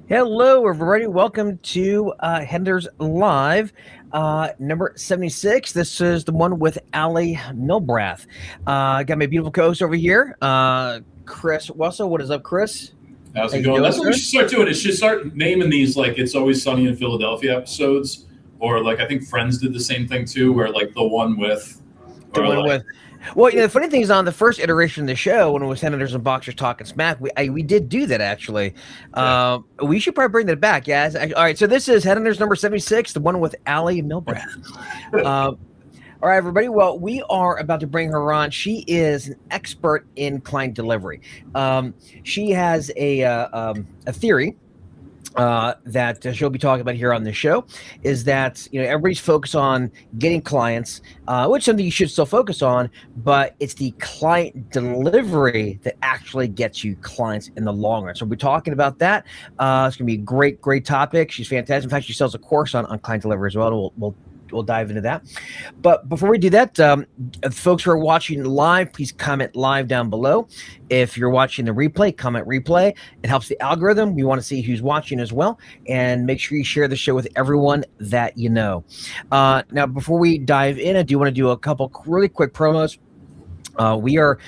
Hello, everybody. Welcome to Headhunters Live, number 76. This is the one with Allie Millbrath. Got my beautiful co-host over here, Chris Russell. What is up, Chris? How's How it you going? doing, That's what we sir? should start doing. It should start naming these like It's Always Sunny in Philadelphia episodes. Or like I think Friends did the same thing too, where like the one with The or one like with. Well, the funny thing is, on the first iteration of the show, when it was Senators and Boxers talking smack, we did do that actually. yeah. We should probably bring that back. Yeah. All right. So this is Headhunters number 76, the one with Allie Millbrath. All right, everybody. Well, we are about to bring her on. She is an expert in client delivery. She has a theory that she'll be talking about here on the show, is that everybody's focused on getting clients, which is something you should still focus on, but it's the client delivery that actually gets you clients in the long run. So we'll be talking about that. It's going to be a great topic. She's fantastic. In fact, she sells a course on client delivery as well. We'll dive into that. But before we do that, folks who are watching live, please comment live down below. If you're watching the replay, comment replay. It helps the algorithm. We want to see who's watching as well. And make sure you share the show with everyone that you know. Now, before we dive in, I do want to do a couple really quick promos. We are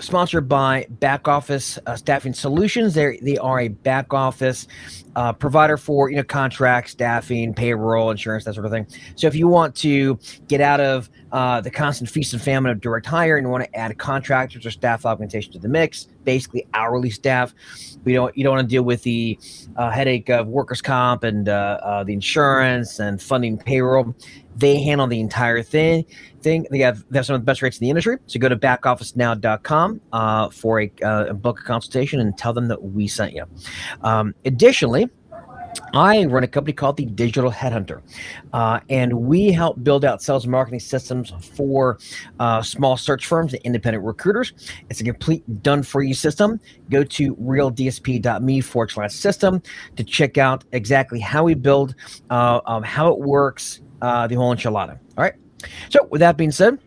sponsored by Back Office Staffing Solutions. They are a back office provider for contracts, staffing, payroll, insurance, that sort of thing. So if you want to get out of the constant feast and famine of direct hire and you want to add contractors or staff augmentation to the mix, basically hourly staff, you don't want to deal with the headache of workers' comp and the insurance and funding payroll. They handle the entire thing. They have some of the best rates in the industry. So go to backofficenow.com for a book a consultation and tell them that we sent you. Additionally, I run a company called the Digital Headhunter, and we help build out sales and marketing systems for small search firms and independent recruiters. It's a complete done-for-you system. Go to realdsp.me/system to check out exactly how we build, how it works, the whole enchilada. All right. So with that being said,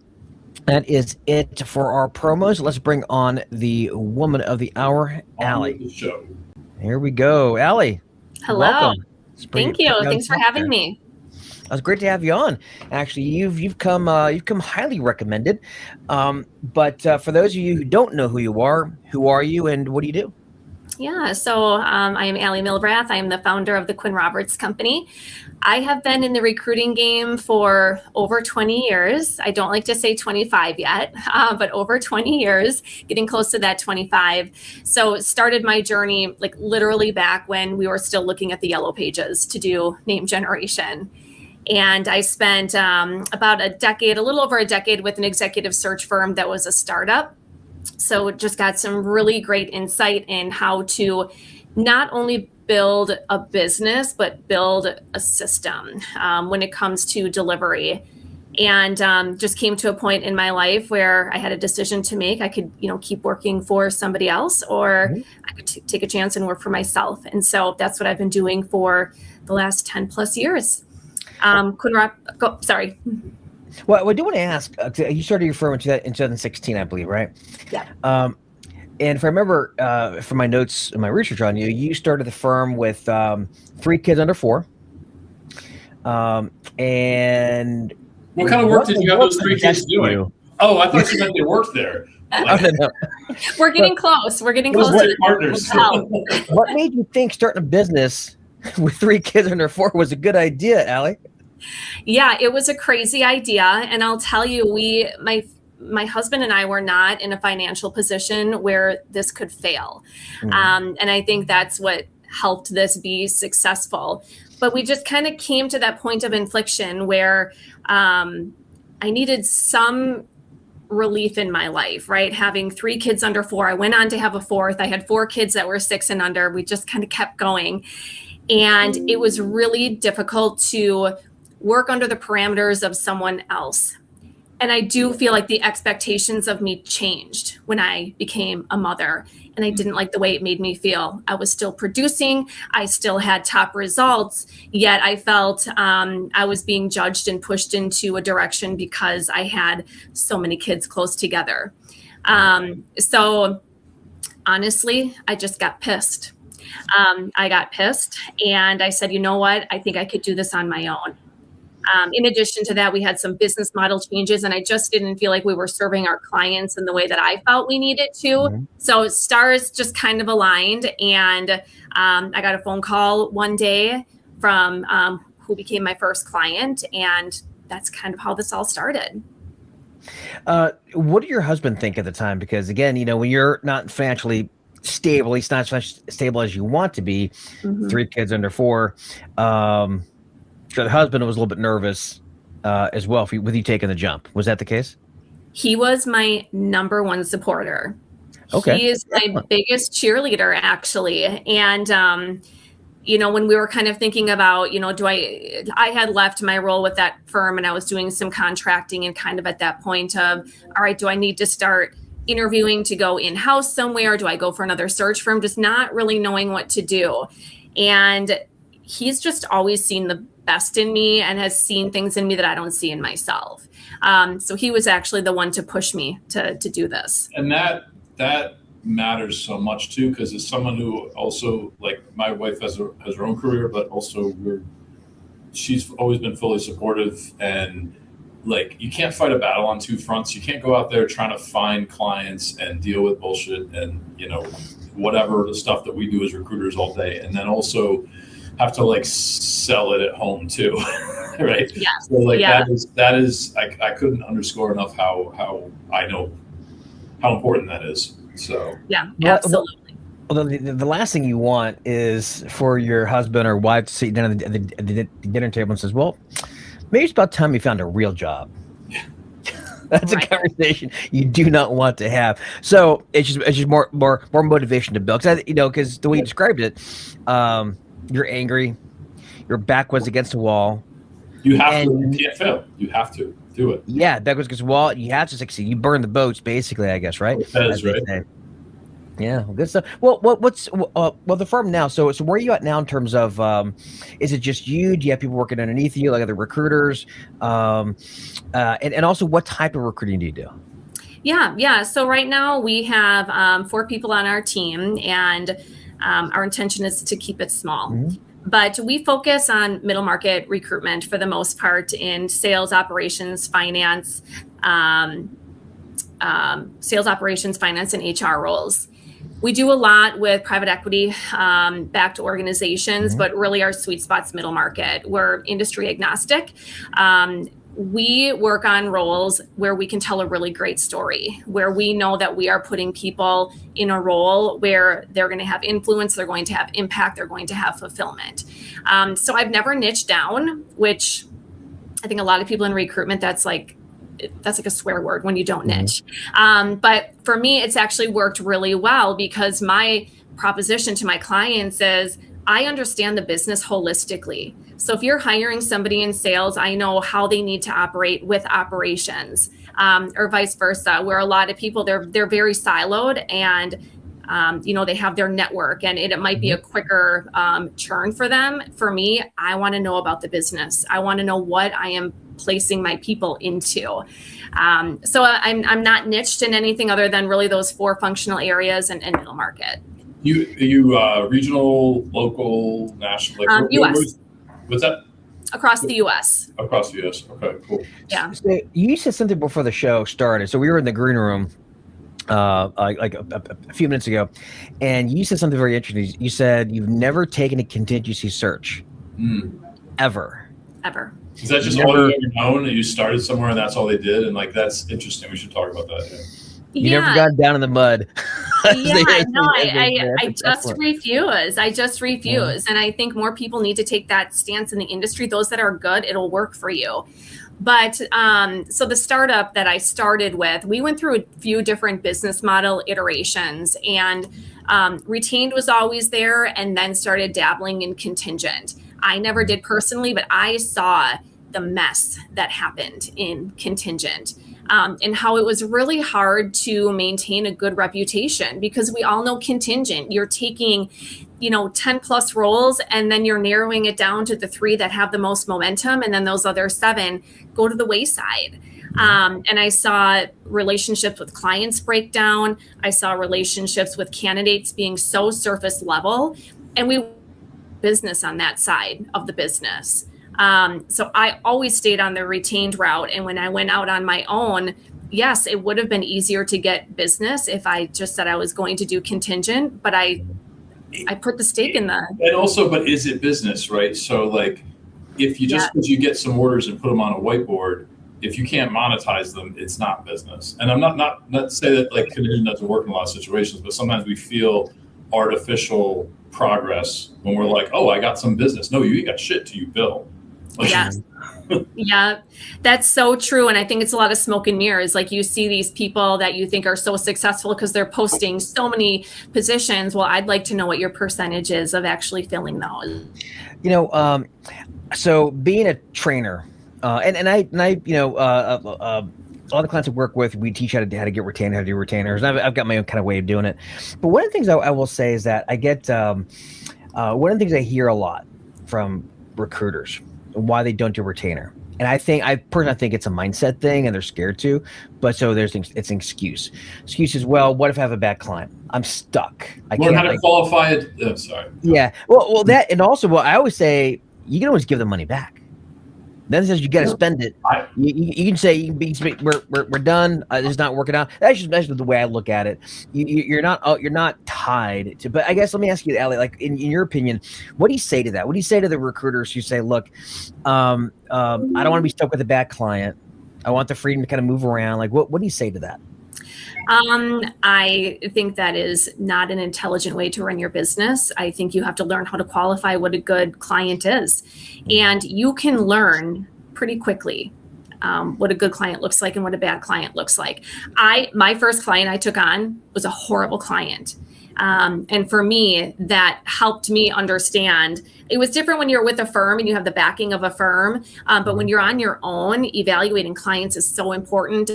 that is it for our promos. Let's bring on the woman of the hour, Allie. The show. Here we go, Allie. Hello. Welcome. Thank you. Thanks for having me. It's great to have you on. Actually, you've come highly recommended. But for those of you who don't know who are you, and what do you do? Yeah, so I am Allie Millbrath. I am the founder of the Quinn Roberts Company. I have been in the recruiting game for over 20 years. I don't like to say 25 yet, but over 20 years, getting close to that 25. So started my journey like literally back when we were still looking at the yellow pages to do name generation. And I spent about a little over a decade with an executive search firm that was a startup. So just got some really great insight in how to not only build a business, but build a system when it comes to delivery. And just came to a point in my life where I had a decision to make. I could, keep working for somebody else, or I could take a chance and work for myself. And so that's what I've been doing for the last 10 plus years. Sorry. Well, I do want to ask, you started your firm in 2016, I believe, right? Yeah. And if I remember from my notes and my research on you, you started the firm with 3 kids under 4. And What kind of work did you have those 3 kids doing? Oh, I thought you meant they worked there. No. We're getting close. We're getting close to the partners. What made you think starting a business with 3 kids under 4 was a good idea, Allie? Yeah, it was a crazy idea. And I'll tell you, my husband and I were not in a financial position where this could fail. And I think that's what helped this be successful. But we just kind of came to that point of inflection where I needed some relief in my life, right? Having 3 kids under 4. I went on to have a 4th. I had 4 kids that were 6 and under. We just kind of kept going. And it was really difficult to work under the parameters of someone else. And I do feel like the expectations of me changed when I became a mother, and I didn't like the way it made me feel. I was still producing, I still had top results, yet I felt I was being judged and pushed into a direction because I had so many kids close together. So honestly, I just got pissed. I got pissed and I said, you know what? I think I could do this on my own. In addition to that, we had some business model changes and I just didn't feel like we were serving our clients in the way that I felt we needed to. Mm-hmm. So stars just kind of aligned. And I got a phone call one day from who became my first client. And that's kind of how this all started. What did your husband think at the time? Because again, when you're not financially stable, he's not as stable as you want to be, 3 kids under 4. So the husband was a little bit nervous as well with you taking the jump. Was that the case? He was my number one supporter. Okay. He is my biggest cheerleader, actually. And, when we were kind of thinking about, I had left my role with that firm and I was doing some contracting and kind of at that point of, all right, do I need to start interviewing to go in-house somewhere? Do I go for another search firm? Just not really knowing what to do. And he's just always seen the best in me and has seen things in me that I don't see in myself. So he was actually the one to push me to do this. And that matters so much too, because as someone who also, like, my wife has her own career, but also she's always been fully supportive, and like, you can't fight a battle on 2 fronts. You can't go out there trying to find clients and deal with bullshit and whatever the stuff that we do as recruiters all day, and then also have to like sell it at home too. Right. Yeah. So like that is I couldn't underscore enough how I know how important that is. So yeah, absolutely. Well, the last thing you want is for your husband or wife to sit down at the dinner table and says, well, maybe it's about time you found a real job. Yeah. That's right. A conversation you do not want to have. So it's just more motivation to build. Because the way you described it, you're angry, your back was against the wall. You can't fail. You have to do it. Yeah, back was against the wall. You have to succeed. You burn the boats, basically, I guess, right? That is right. Yeah, well, good stuff. Well, what's the firm now? So where are you at now in terms of? Is it just you? Do you have people working underneath you, like other recruiters? And also, what type of recruiting do you do? Yeah. So right now we have 4 people on our team, and our intention is to keep it small. Mm-hmm. But we focus on middle market recruitment for the most part in sales operations, finance, and HR roles. We do a lot with private equity backed organizations, but really our sweet spot's middle market. We're industry agnostic. We work on roles where we can tell a really great story, where we know that we are putting people in a role where they're going to have influence, they're going to have impact, they're going to have fulfillment. So I've never niched down, which I think a lot of people in recruitment, that's like a swear word when you don't niche. But for me, it's actually worked really well because my proposition to my clients is I understand the business holistically. So if you're hiring somebody in sales, I know how they need to operate with operations, or vice versa, where a lot of people, they're very siloed and they have their network and it might be a quicker churn for them. For me, I want to know about the business. I want to know what I am placing my people into. So I'm not niched in anything other than really those 4 functional areas and middle market. You regional, local, national? Like, U.S. What's that? Across the U.S. Across the U.S. Okay, cool. Yeah. So you said something before the show started. So we were in the green room like a few minutes ago, and you said something very interesting. You said you've never taken a contingency search. Ever. Is that just all you ever known? And you started somewhere and that's all they did? And like, that's interesting. We should talk about that. You never got down in the mud. I just refuse. And I think more people need to take that stance in the industry. Those that are good, it'll work for you. But so the startup that I started with, we went through a few different business model iterations, and retained was always there, and then started dabbling in contingent. I never did personally, but I saw the mess that happened in contingent. And how it was really hard to maintain a good reputation, because we all know contingent, you're taking, 10 plus roles, and then you're narrowing it down to the 3 that have the most momentum. And then those other 7 go to the wayside. And I saw relationships with clients break down. I saw relationships with candidates being so surface level. and we business on that side of the business. So I always stayed on the retained route. And when I went out on my own, yes, it would have been easier to get business if I just said I was going to do contingent, but I put the stake in the. And also, but is it business, right? So like, if you just because you get some orders and put them on a whiteboard, if you can't monetize them, it's not business. And I'm not to say that like contingent doesn't work in a lot of situations, but sometimes we feel artificial progress when we're like, oh, I got some business. No, you ain't got shit till you bill. Like, Yes. Yeah, that's so true. And I think it's a lot of smoke and mirrors. Like you see these people that you think are so successful because they're posting so many positions. Well, I'd like to know what your percentage is of actually filling those. So being a trainer, and I a lot of clients I work with, we teach how to get retained, how to do retainers. And I've got my own kind of way of doing it. But one of the things I will say is that I get one of the things I hear a lot from recruiters, why they don't do retainer. And I personally think it's a mindset thing and they're scared to, but so it's an excuse. Excuse is, well, what if I have a bad client? I'm stuck. Learn how to qualify it. Oh, sorry. Yeah. Well, that, and also, I always say, you can always give the money back. Then it says you got to spend it. You can say we're done. It's not working out. That's just the way I look at it. You're not tied to. But I guess let me ask you, Allie, like in your opinion, what do you say to that? What do you say to the recruiters who say, look, I don't want to be stuck with a bad client. I want the freedom to kind of move around. Like what do you say to that? I think that is not an intelligent way to run your business. I think you have to learn how to qualify what a good client is. And you can learn pretty quickly what a good client looks like and what a bad client looks like. My first client I took on was a horrible client. And for me, that helped me understand. It was different when you're with a firm and you have the backing of a firm. But when you're on your own, evaluating clients is so important.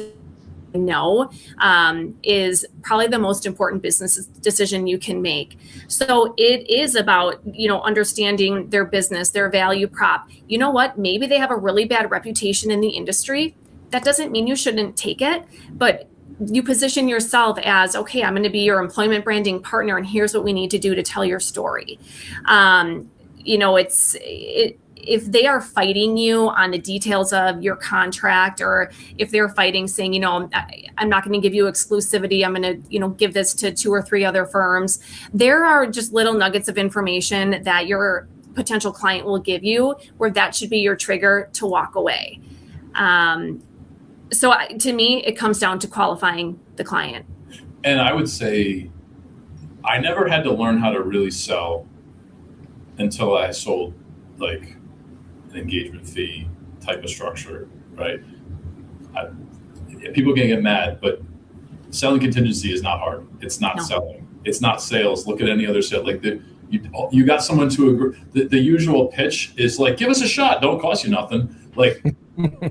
Is probably the most important business decision you can make. So it is about, understanding their business, their value prop. You know what? Maybe they have a really bad reputation in the industry. That doesn't mean you shouldn't take it, but you position yourself as, okay, I'm going to be your employment branding partner, and here's what we need to do to tell your story. If they are fighting you on the details of your contract, or if they're fighting saying, I'm not going to give you exclusivity, I'm going to, give this to 2 or 3 other firms. There are just little nuggets of information that your potential client will give you where that should be your trigger to walk away. So to me, it comes down to qualifying the client. And I would say I never had to learn how to really sell until I sold like an engagement fee type of structure, right? People can get mad, but selling contingency is not hard. It's not selling. It's not sales. Look at any other sale. Like you got someone to agree. The usual pitch is like, give us a shot. Don't cost you nothing. Like,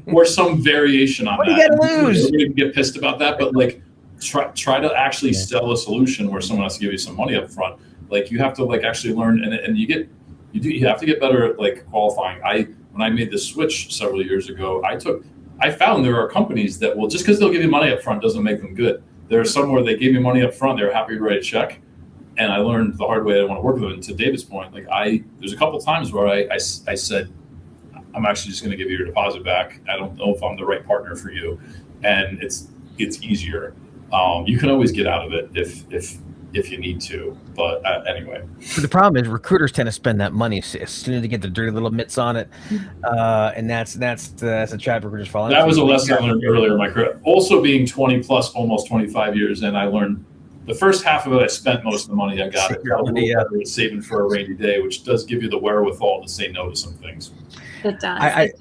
or some variation on that. What do you got to lose? You get pissed about that, but like try to actually sell a solution where someone has to give you some money up front. Like you have to like actually learn, and you have to get better at like qualifying. When I made the switch several years ago, I found there are companies that will, just because they'll give you money up front doesn't make them good. There are some where they gave me money up front, they were happy to write a check, and I learned the hard way I didn't want to work with them. And to David's point, like there's a couple of times where I said, I'm actually just going to give you your deposit back. I don't know if I'm the right partner for you, and it's easier. You can always get out of it if you need to, but anyway. But the problem is recruiters tend to spend that money as soon as they get the dirty little mitts on it, and that's a trap recruiters fall into. That was a lesson I learned earlier in my career. Also, being 20 plus, almost 25 years in, I learned the first half of it. I spent most of the money I got. I was saving for a rainy day, which does give you the wherewithal to say no to some things. It does.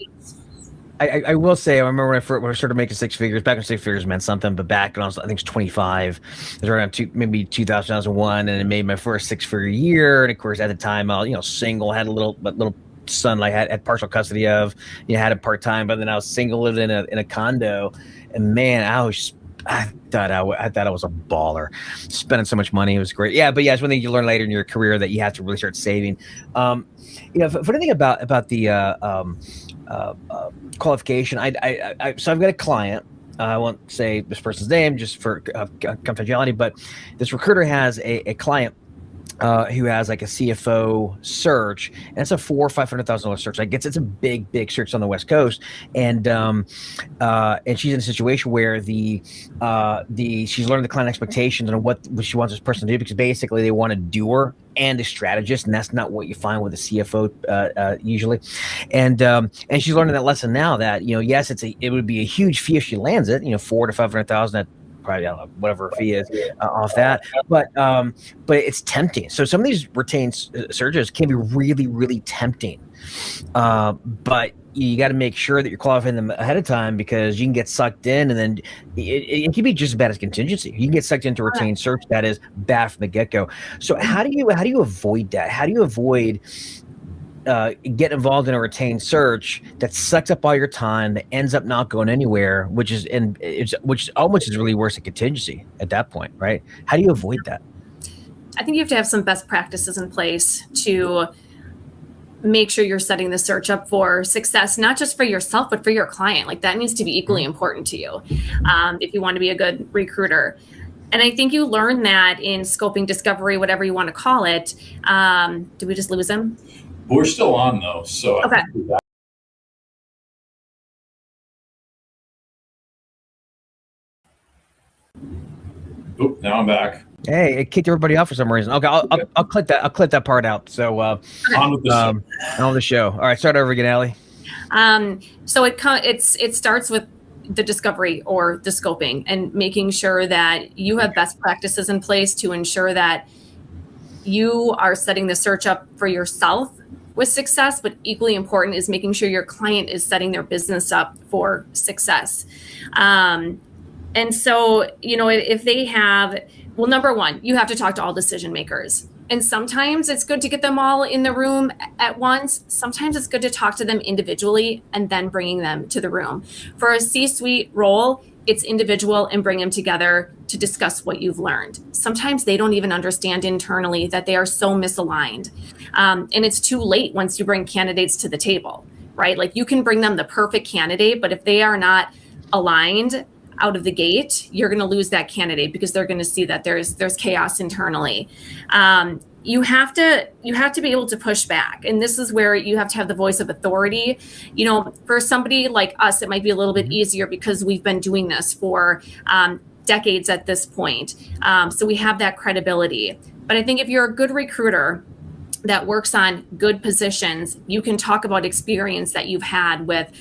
I will say, I remember when I started making 6 figures, back when 6 figures meant something, but back when I think it's 25, it was around maybe 2001, and I made my first 6-figure year. And of course, at the time, I was, single, had a little son I had partial custody of, had it part-time, but then I was single, lived in a condo, and man, I thought I was a baller, spending so much money. It was great. Yeah, but yeah, it's one thing you learn later in your career that you have to really start saving. For anything about the qualification, so I've got a client. I won't say this person's name just for confidentiality, but this recruiter has a client who has like a CFO search, and it's a $400,000 or $500,000 search. Like it's a big search on the West Coast, and she's in a situation where she's learned the client expectations and what she wants this person to do, because basically they want a doer and a strategist, and that's not what you find with a CFO usually. And she's learning that lesson now, that yes, it would be a huge fee if she lands it, $400,000 to $500,000. Probably whatever fee is off that, but it's tempting. So some of these retained searches can be really tempting, but you got to make sure that you're qualifying them ahead of time, because you can get sucked in, and then it can be just as bad as contingency. You can get sucked into retained search that is bad from the get-go. So how do you avoid that? How do you avoid get involved in a retained search that sucks up all your time, that ends up not going anywhere, which almost is really worse than contingency at that point, right? How do you avoid that? I think you have to have some best practices in place to make sure you're setting the search up for success, not just for yourself, but for your client. Like that needs to be equally important to you if you want to be a good recruiter. And I think you learn that in scoping, discovery, whatever you want to call it. Did we just lose him? We're still on though, so okay. Oh, now I'm back. Hey, it kicked everybody off for some reason. Okay, I'll clip that. I'll clip that part out. So on with the show. All right, start over again, Allie. So it starts with the discovery or the scoping, and making sure that you have best practices in place to ensure that you are setting the search up for yourself with success, but equally important is making sure your client is setting their business up for success. And so, if they have, well, number one, you have to talk to all decision makers. And sometimes it's good to get them all in the room at once. Sometimes it's good to talk to them individually and then bringing them to the room. For a C-suite role, it's individual and bring them together to discuss what you've learned. Sometimes they don't even understand internally that they are so misaligned. And it's too late once you bring candidates to the table, right? Like you can bring them the perfect candidate, but if they are not aligned out of the gate, you're going to lose that candidate, because they're going to see that there's chaos internally. You have to be able to push back. And this is where you have to have the voice of authority. For somebody like us, it might be a little bit easier because we've been doing this for decades at this point. So we have that credibility. But I think if you're a good recruiter that works on good positions, you can talk about experience that you've had with,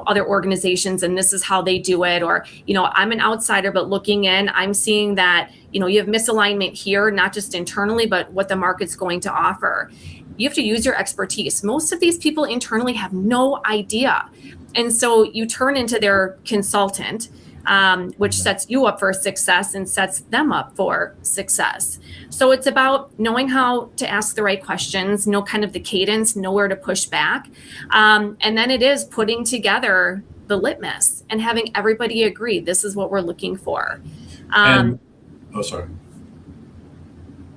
other organizations, and this is how they do it. Or, I'm an outsider, but looking in, I'm seeing that, you have misalignment here, not just internally, but what the market's going to offer. You have to use your expertise. Most of these people internally have no idea. And so you turn into their consultant, which sets you up for success and sets them up for success. So it's about knowing how to ask the right questions, know kind of the cadence, know where to push back. And then it is putting together the litmus and having everybody agree, this is what we're looking for. Sorry.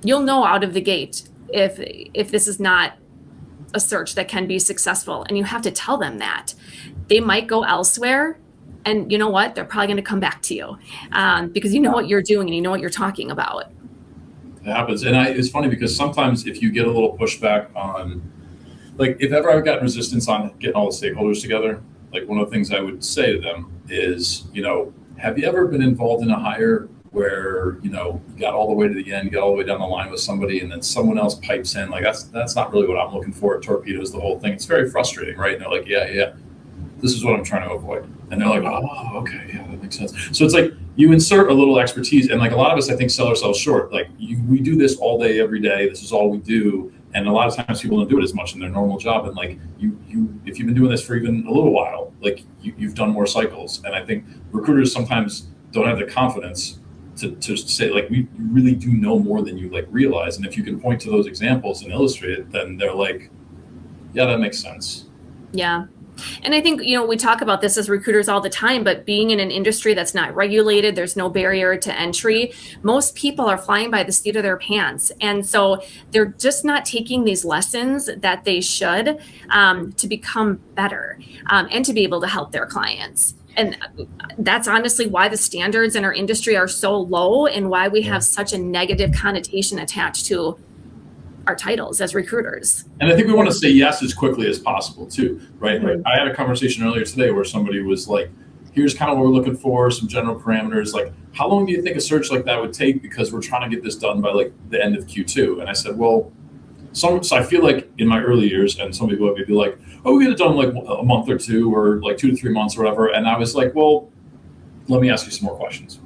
You'll know out of the gate if this is not a search that can be successful, and you have to tell them that. They might go elsewhere, and you know what? They're probably going to come back to you because you know what you're doing and you know what you're talking about. It happens. And it's funny because sometimes if you get a little pushback on, like if ever I've gotten resistance on getting all the stakeholders together, like one of the things I would say to them is, have you ever been involved in a hire where, you got all the way to the end, got all the way down the line with somebody, and then someone else pipes in? Like that's not really what I'm looking for. It torpedoes the whole thing. It's very frustrating, right? And they're like, yeah, this is what I'm trying to avoid. And they're like, oh, okay, yeah, that makes sense. So it's like you insert a little expertise, and like a lot of us, I think, sell ourselves short. Like we do this all day, every day. This is all we do, and a lot of times people don't do it as much in their normal job. And like you, if you've been doing this for even a little while, like you've done more cycles. And I think recruiters sometimes don't have the confidence to say like you really do know more than you like realize. And if you can point to those examples and illustrate it, then they're like, yeah, that makes sense. Yeah. And I think, we talk about this as recruiters all the time, but being in an industry that's not regulated, there's no barrier to entry. Most people are flying by the seat of their pants. And so they're just not taking these lessons that they should to become better and to be able to help their clients. And that's honestly why the standards in our industry are so low and why we have such a negative connotation attached to our titles as recruiters. And I think we want to say yes as quickly as possible too, right? Mm-hmm. Like I had a conversation earlier today where somebody was like, here's kind of what we're looking for, some general parameters. Like, how long do you think a search like that would take? Because we're trying to get this done by like the end of Q2. And I said, well, so I feel like in my early years, and some people would be like, oh, we get it done in like a month or two, or like 2 to 3 months or whatever. And I was like, well, let me ask you some more questions.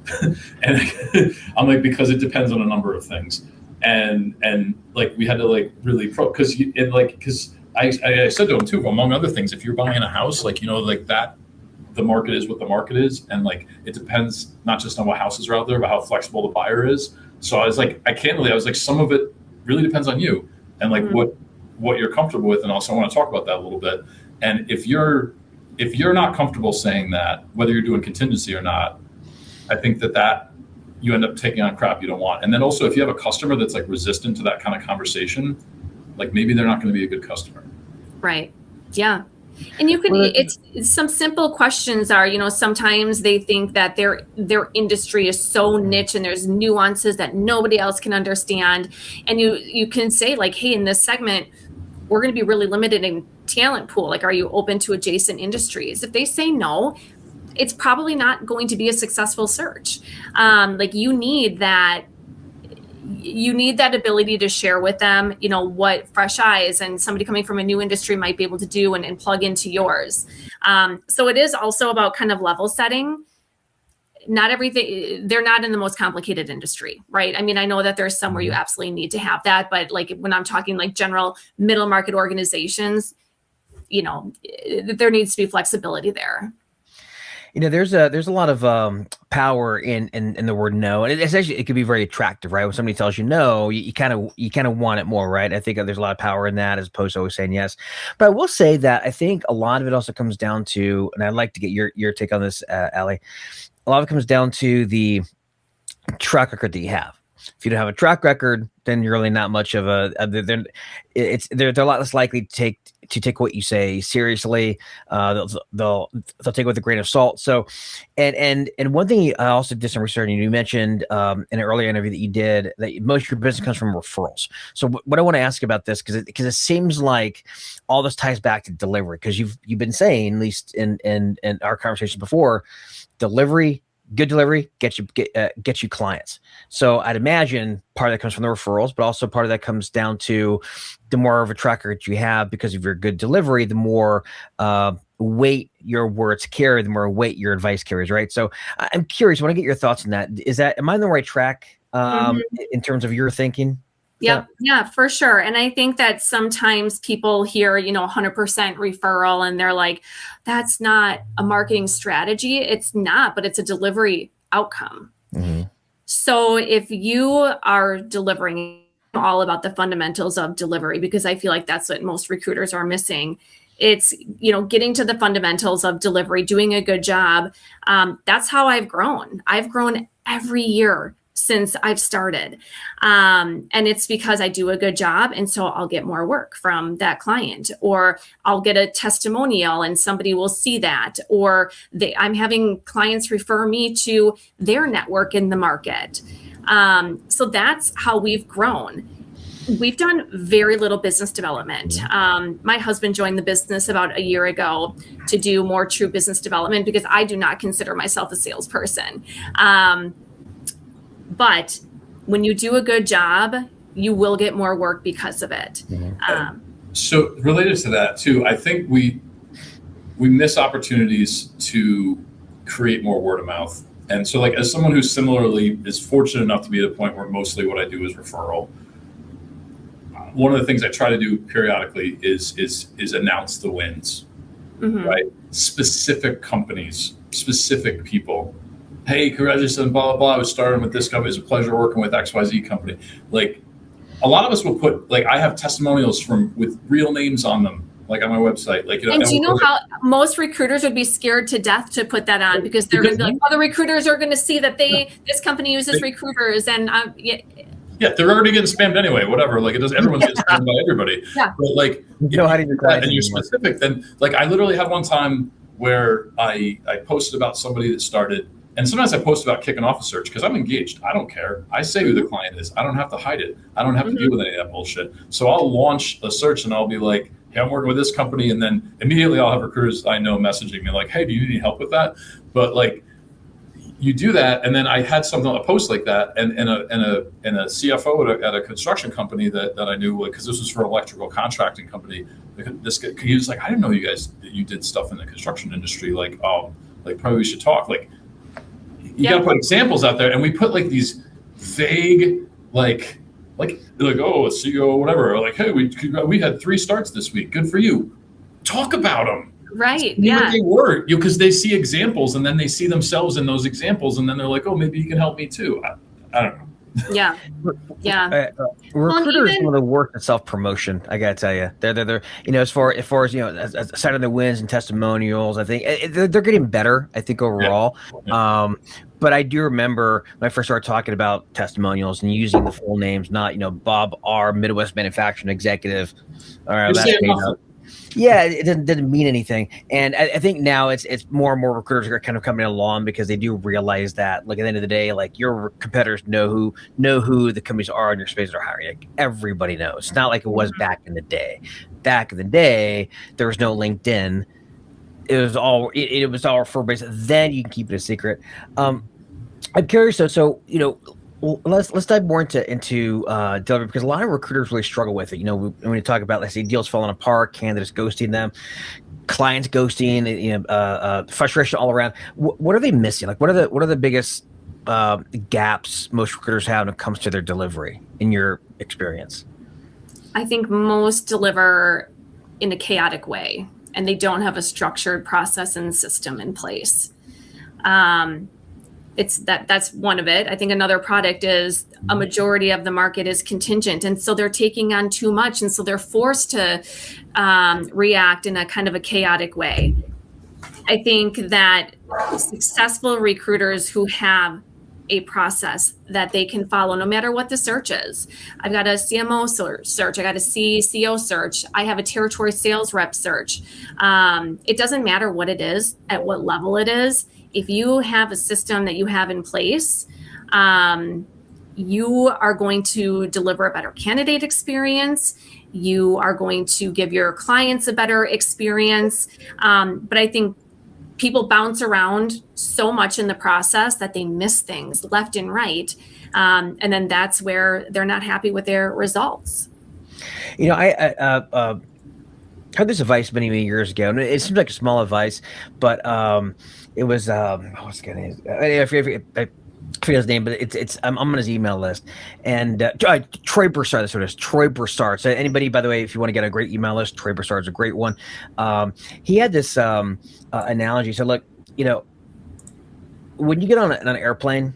And I'm like, because it depends on a number of things. And like we had to like really because I said to him too, among other things, if you're buying a house, like, you know, like that, the market is what the market is. And like, it depends not just on what houses are out there, but how flexible the buyer is. So I was like, I was like, some of it really depends on you and like what you're comfortable with. And also I want to talk about that a little bit. And if you're not comfortable saying that, whether you're doing contingency or not, I think that you end up taking on crap you don't want. And then also if you have a customer that's like resistant to that kind of conversation, like maybe they're not going to be a good customer. Right. Yeah. And you could, it's some simple questions are, you know, sometimes they think that their industry is so niche and there's nuances that nobody else can understand. And you can say like, hey, in this segment, we're going to be really limited in talent pool. Like, are you open to adjacent industries? If they say no, it's probably not going to be a successful search. Like you need that ability to share with them, you know, what fresh eyes and somebody coming from a new industry might be able to do and plug into yours. So it is also about kind of level setting. Not everything, they're not in the most complicated industry, right? I mean, I know that there's some where you absolutely need to have that, but like when I'm talking like general middle market organizations, you know, there needs to be flexibility there. You know, there's a lot of power in the word no, and it's actually, it could be very attractive, right? When somebody tells you no, you kind of want it more, right? I think there's a lot of power in that as opposed to always saying yes. But I will say that I think a lot of it also comes down to, and I'd like to get your take on this, Allie. A lot of it comes down to the track record that you have. If you don't have a track record, then you're really not much of a. They're a lot less likely to take what you say seriously. They'll take it with a grain of salt. So, and one thing I also did some research, and you mentioned in an earlier interview that you did that most of your business comes from referrals. So what I want to ask about this, because it seems like all this ties back to delivery, because you've been saying, at least in our conversation before, good delivery gets you clients. So I'd imagine part of that comes from the referrals, but also part of that comes down to the more of a track record you have because of your good delivery, the more weight your words carry, the more weight your advice carries, right? So I'm curious, I want to get your thoughts on that. Am I on the right track in terms of your thinking? Yep. Yeah, for sure. And I think that sometimes people hear, 100% referral and they're like, that's not a marketing strategy. It's not, but it's a delivery outcome. Mm-hmm. So if you are delivering, all about the fundamentals of delivery, because I feel like that's what most recruiters are missing. It's, getting to the fundamentals of delivery, doing a good job. That's how I've grown. I've grown every year since I've started. And it's because I do a good job. And so I'll get more work from that client, or I'll get a testimonial and somebody will see that, or I'm having clients refer me to their network in the market. So that's how we've grown. We've done very little business development. My husband joined the business about a year ago to do more true business development because I do not consider myself a salesperson. But when you do a good job, you will get more work because of it. So related to that too, I think we miss opportunities to create more word of mouth. And so like as someone who similarly is fortunate enough to be at a point where mostly what I do is referral, one of the things I try to do periodically is announce the wins, right? Specific companies, specific people. Hey, congratulations, blah, blah, blah. I was starting with this company. It's a pleasure working with XYZ company. Like a lot of us will put, like I have testimonials with real names on them, like on my website. Like, and do you know how most recruiters would be scared to death to put that on because they're going to be like, other recruiters are going to see that this company uses recruiters and yeah, they're already getting spammed anyway, whatever. Like it does, everyone's getting spammed by everybody. Yeah. But like, and you're specific, then like I literally had one time where I posted about somebody that started And sometimes I post about kicking off a search because I'm engaged. I don't care. I say who the client is. I don't have to hide it. I don't have to deal with any of that bullshit. So I'll launch a search and I'll be like, hey, I'm working with this company. And then immediately I'll have recruiters I know messaging me like, hey, do you need help with that? But like, you do that, and then I had something, a post like that, and a CFO at a construction company that I knew, because this was for an electrical contracting company. He was like, I didn't know you did stuff in the construction industry. Like probably we should talk. Like, you got to put examples out there, and we put like these vague, like oh, a CEO or whatever, or like, hey, we had 3 starts this week. Good for you. Talk about them. Right. What they were, because they see examples and then they see themselves in those examples, and then they're like, oh, maybe you can help me too. I don't know. Yeah. Yeah. Recruiters are one of the worst at self-promotion. I gotta tell you, they're as far as aside of the wins and testimonials, I think they're getting better. I think overall. Yeah. But I do remember when I first started talking about testimonials and using the full names, not Bob R. Midwest Manufacturing Executive. All right, yeah, it didn't mean anything. And I think now it's more and more recruiters are kind of coming along because they do realize that, like, at the end of the day, like, your competitors know who the companies are in your space that are hiring. Like, everybody knows. It's not like it was back in the day. Back in the day, there was no LinkedIn. It was all referral based. Then you can keep it a secret. I'm curious though. So well, let's dive more into delivery, because a lot of recruiters really struggle with it. When you talk about, let's say, deals falling apart, candidates ghosting them, clients ghosting, frustration all around. What are they missing? Like, what are the biggest gaps most recruiters have when it comes to their delivery, in your experience? I think most deliver in a chaotic way, and they don't have a structured process and system in place. That's one of it. I think another product is a majority of the market is contingent. And so they're taking on too much. And so they're forced to react in a kind of a chaotic way. I think that successful recruiters who have a process that they can follow, no matter what the search is. I've got a CMO search. I got a CCO search. I have a territory sales rep search. It doesn't matter what it is, at what level it is. If you have a system that you have in place, you are going to deliver a better candidate experience. You are going to give your clients a better experience. But I think people bounce around so much in the process that they miss things left and right. And then that's where they're not happy with their results. I heard this advice many years ago, and it seems like a small advice, but it was what's the name? I forget his name, but I'm on his email list, and Troy Broussard. That's what it is. Troy Broussard. So anybody, by the way, if you want to get a great email list, Troy Broussard is a great one. He had this analogy. So look, when you get on an airplane,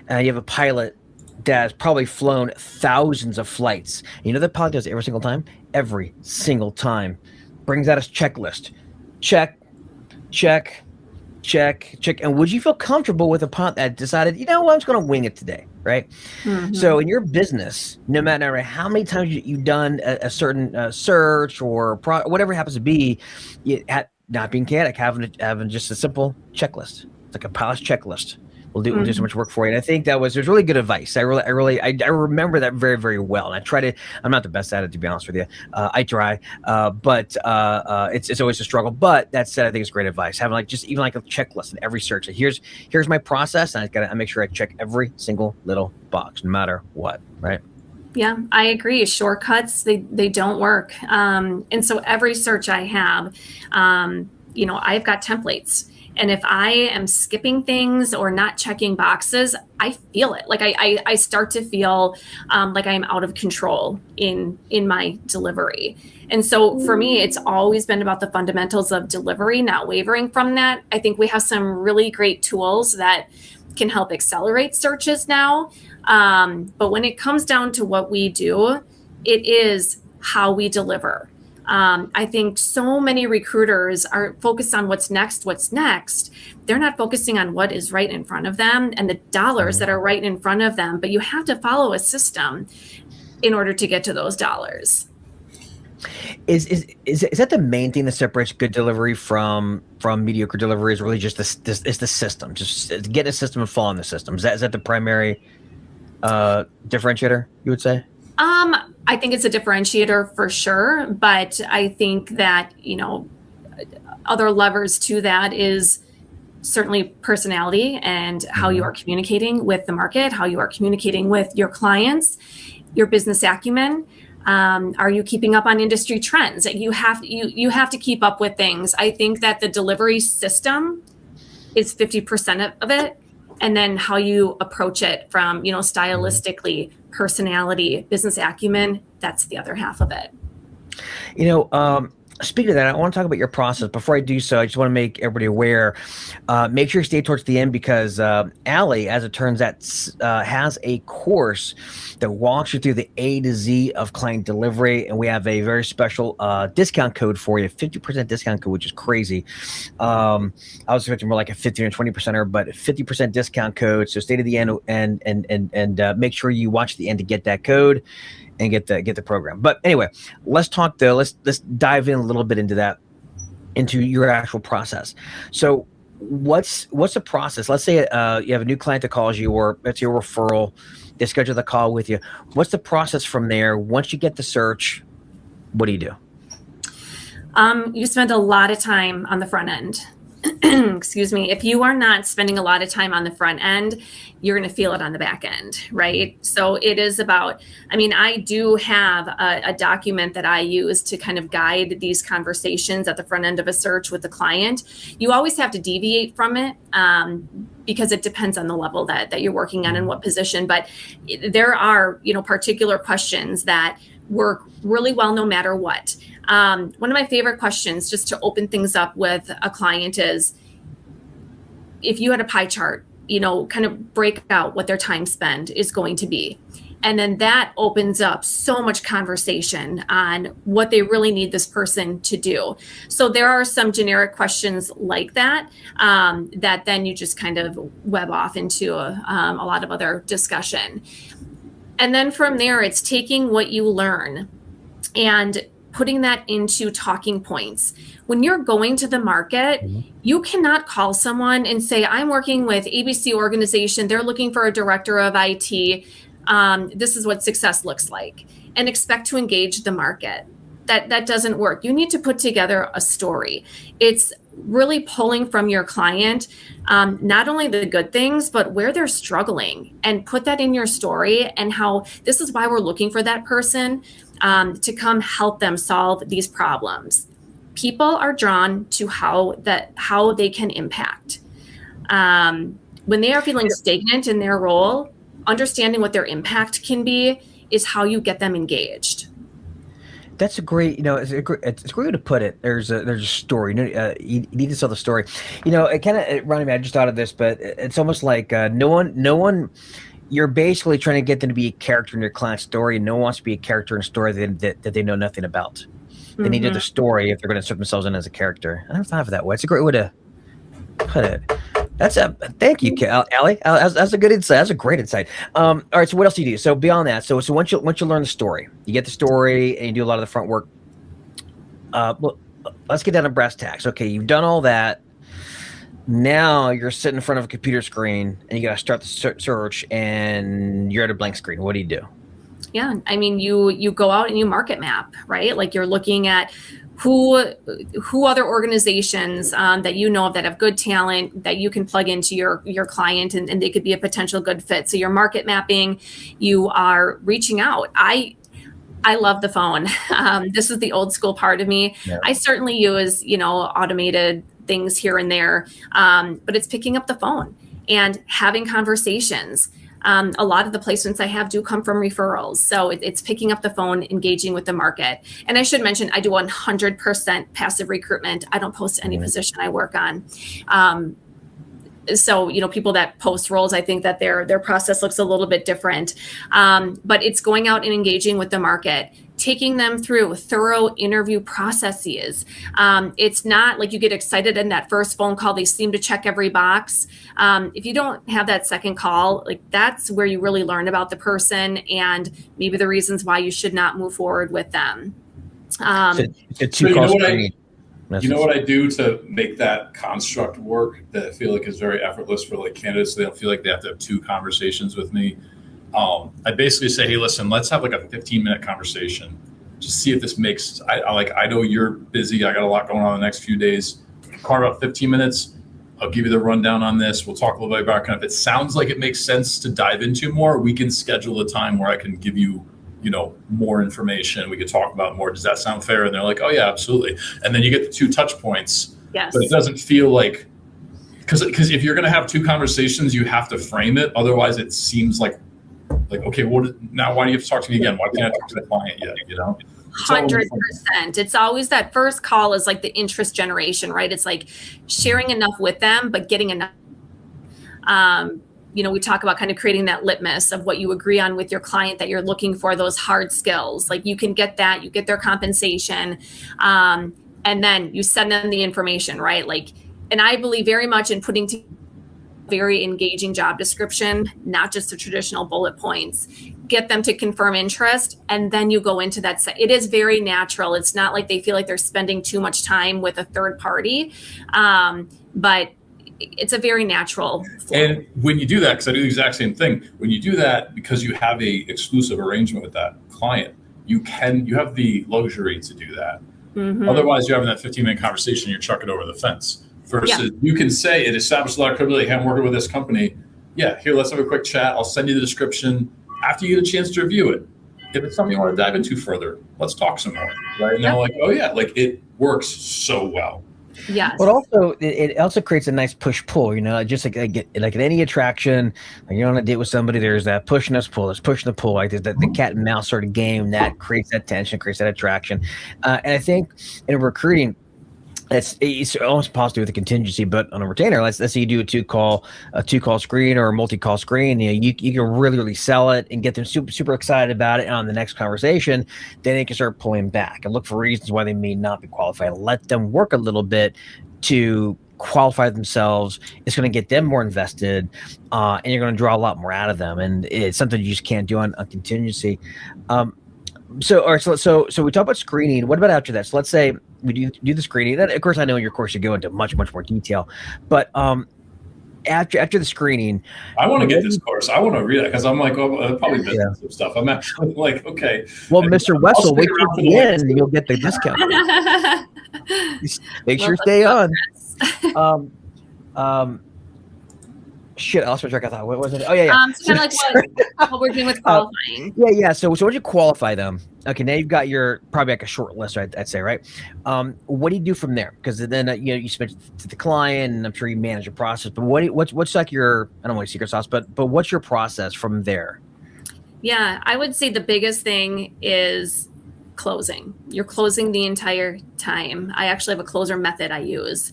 you have a pilot that's probably flown thousands of flights. The pilot does it every single time. Every single time, brings out his checklist. Check. And would you feel comfortable with a pilot that decided, I'm just going to wing it today, right? Mm-hmm. So in your business, no matter how many times you've done a certain search or whatever it happens to be, not being chaotic, having just a simple checklist. It's like a pilot's checklist. We'll do so much work for you. And I think it was really good advice. I remember that very, very well. And I'm not the best at it, to be honest with you. I try, but it's always a struggle. But that said, I think it's great advice. Having even a checklist in every search. Like, here's my process, and I make sure I check every single little box, no matter what, right? Yeah, I agree. Shortcuts, they don't work. And so every search I have, I've got templates. And if I am skipping things or not checking boxes, I feel it. Like I start to feel like I'm out of control in my delivery. And so for me, it's always been about the fundamentals of delivery, not wavering from that. I think we have some really great tools that can help accelerate searches now. But when it comes down to what we do, it is how we deliver. I think so many recruiters are focused on what's next. They're not focusing on what is right in front of them and the dollars that are right in front of them. But you have to follow a system in order to get to those dollars. Is that the main thing that separates good delivery from mediocre delivery? Is really just this is the system, just get a system and follow in the system. Is that the primary differentiator, you would say? I think it's a differentiator for sure, but I think that, other levers to that is certainly personality and how you are communicating with the market, how you are communicating with your clients, your business acumen. Are you keeping up on industry trends? You have to keep up with things. I think that the delivery system is 50% of it. And then how you approach it from, stylistically, personality, business acumen, that's the other half of it. Speaking of that, I want to talk about your process. Before I do so, I just want to make everybody aware. Make sure you stay towards the end because Allie, as it turns out, has a course that walks you through the A to Z of client delivery, and we have a very special discount code for you, 50% discount code, which is crazy. I was expecting more like a 15 or 20%, but 50% discount code. So stay to the end and make sure you watch the end to get that code and get the program. But anyway, let's talk though. Let's dive in a little bit into your actual process. So what's the process? Let's say you have a new client that calls you, or it's your referral. They schedule the call with you. What's the process from there? Once you get the search, what do you do? You spend a lot of time on the front end. Excuse me. If you are not spending a lot of time on the front end, you're going to feel it on the back end, right? So it is about, I do have a document that I use to kind of guide these conversations at the front end of a search with the client. You always have to deviate from it because it depends on the level that you're working on and what position. But there are, particular questions that work really well no matter what. One of my favorite questions, just to open things up with a client, is if you had a pie chart, kind of break out what their time spend is going to be. And then that opens up so much conversation on what they really need this person to do. So there are some generic questions like that, that then you just kind of web off into a lot of other discussion. And then from there, it's taking what you learn and putting that into talking points. When you're going to the market, you cannot call someone and say, I'm working with ABC organization. They're looking for a director of IT. This is what success looks like, and expect to engage the market. That doesn't work. You need to put together a story. It's really pulling from your client, not only the good things, but where they're struggling, and put that in your story, and how this is why we're looking for that person to come help them solve these problems. People are drawn to how they can impact. When they are feeling stagnant in their role, understanding what their impact can be is how you get them engaged. That's a great, it's a great way to put it. There's a story. You need to tell the story. It reminded me. I just thought of this, but it's almost like no one. You're basically trying to get them to be a character in your client's story, and no one wants to be a character in a story that they know nothing about. They need the story if they're going to insert themselves in as a character. I never thought of it that way. It's a great way to put it. Thank you, Allie. That's a good insight. That's a great insight. All right. So what else do you do? So beyond that, so once you learn the story, you get the story, and you do a lot of the front work. Well, let's get down to brass tacks. Okay, you've done all that. Now you're sitting in front of a computer screen, and you got to start the search, and you're at a blank screen. What do you do? Yeah, you go out and you market map, right? Like you're looking at who other organizations that you know of that have good talent that you can plug into your client, and they could be a potential good fit. So you're market mapping, you are reaching out. I love the phone. This is the old school part of me. Yeah. I certainly use, automated things here and there, but it's picking up the phone and having conversations. A lot of the placements I have do come from referrals. So it's picking up the phone, engaging with the market. And I should mention, I do 100% passive recruitment. I don't post any position I work on. So, people that post roles, I think that their process looks a little bit different. But it's going out and engaging with the market, taking them through thorough interview processes. It's not like you get excited in that first phone call, they seem to check every box. If you don't have that second call, that's where you really learn about the person and maybe the reasons why you should not move forward with them. It's a two-call screening. You know what I do to make that construct work that I feel like is very effortless for like candidates? So they don't feel like they have to have two conversations with me. I basically say, hey, listen, let's have like a 15-minute conversation. Just see if this makes, I know you're busy. I got a lot going on the next few days. Carve out 15 minutes. I'll give you the rundown on this. We'll talk a little bit about kind of, if it sounds like it makes sense to dive into more, we can schedule a time where I can give you, more information. We could talk about more. Does that sound fair? And they're like, oh yeah, absolutely. And then you get the two touch points. Yes. But it doesn't feel like, because if you're going to have two conversations, you have to frame it. Otherwise it seems like, okay, now why do you have to talk to me again? Why can't I talk to the client yet? 100%. It's always that first call is like the interest generation, right? It's like sharing enough with them, but getting enough. We talk about kind of creating that litmus of what you agree on with your client, that you're looking for those hard skills. Like you can get that, you get their compensation, and then you send them the information, right? Like, and I believe very much in putting together very engaging job description, not just the traditional bullet points. Get them to confirm interest, and then you go into that. It is very natural. It's not like they feel like they're spending too much time with a third party, but it's a very natural flow. And when you do that, because I do the exact same thing, when you do that, because you have a exclusive arrangement with that client, you have the luxury to do that. Mm-hmm. Otherwise, you're having that 15-minute conversation, you're chucking over the fence. Versus you can say, it established a lot of credibility. Hey, I'm working with this company. Yeah, here, let's have a quick chat. I'll send you the description after you get a chance to review it. If it's something you want to dive into further, let's talk some more. Right? And they're like, oh yeah, like it works so well. Yes. But also, it also creates a nice push-pull, just like in any attraction, like you're on a date with somebody, there's that push and this pull, there's push and the pull, like there's the cat and mouse sort of game that creates that tension, creates that attraction. And I think in recruiting, it's almost possible with a contingency, but on a retainer, let's say you do a two-call screen or a multi-call screen, you can really sell it and get them super excited about it. And on the next conversation, then they can start pulling back and look for reasons why they may not be qualified. Let them work a little bit to qualify themselves. It's going to get them more invested, and you're going to draw a lot more out of them. And it's something you just can't do on contingency. So we talk about screening. What about after that? So let's say we do the screening. Then, of course, I know in your course you go into much more detail. But after the screening, I want to get this course. I want to read it because I'm like, probably business stuff. I'm actually like, okay. Well, Mr. Wessel, wait till the end, and you'll get the discount. Make sure you stay on. Shit, I lost my track of thought. What was it? Oh, yeah. So kind of like what we're doing with qualifying. Yeah. So once you qualify them, okay, now you've got your probably like a short list, I'd say, right? What do you do from there? Because then you spend it to the client, and I'm sure you manage the process. But what's like your, I don't want to secret sauce, but what's your process from there? Yeah, I would say the biggest thing is closing. You're closing the entire time. I actually have a closer method I use,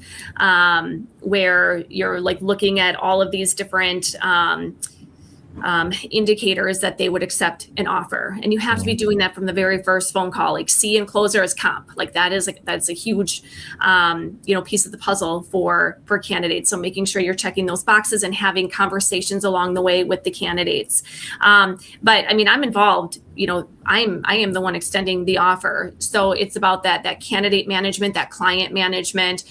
where you're like looking at all of these different indicators that they would accept an offer, and you have to be doing that from the very first phone call. Like C in closer is comp. That's a huge piece of the puzzle for candidates. So making sure you're checking those boxes and having conversations along the way with the candidates. But I mean, I'm involved. I am the one extending the offer. So it's about that candidate management, that client management.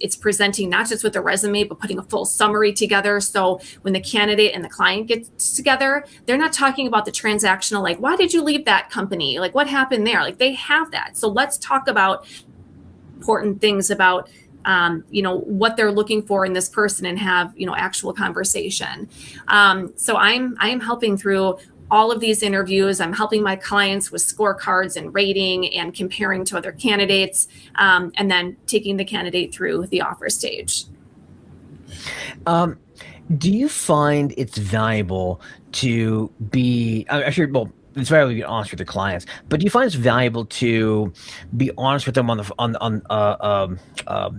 It's presenting not just with a resume, but putting a full summary together. So when the candidate and the client gets together, they're not talking about the transactional, like, why did you leave that company? Like, what happened there? Like, they have that. So let's talk about important things about what they're looking for in this person and have, actual conversation. So I'm helping through all of these interviews. I'm helping my clients with scorecards and rating and comparing to other candidates, and then taking the candidate through the offer stage. Do you find it's valuable to be, it's valuable to be honest with your clients, but do you find it's valuable to be honest with them at the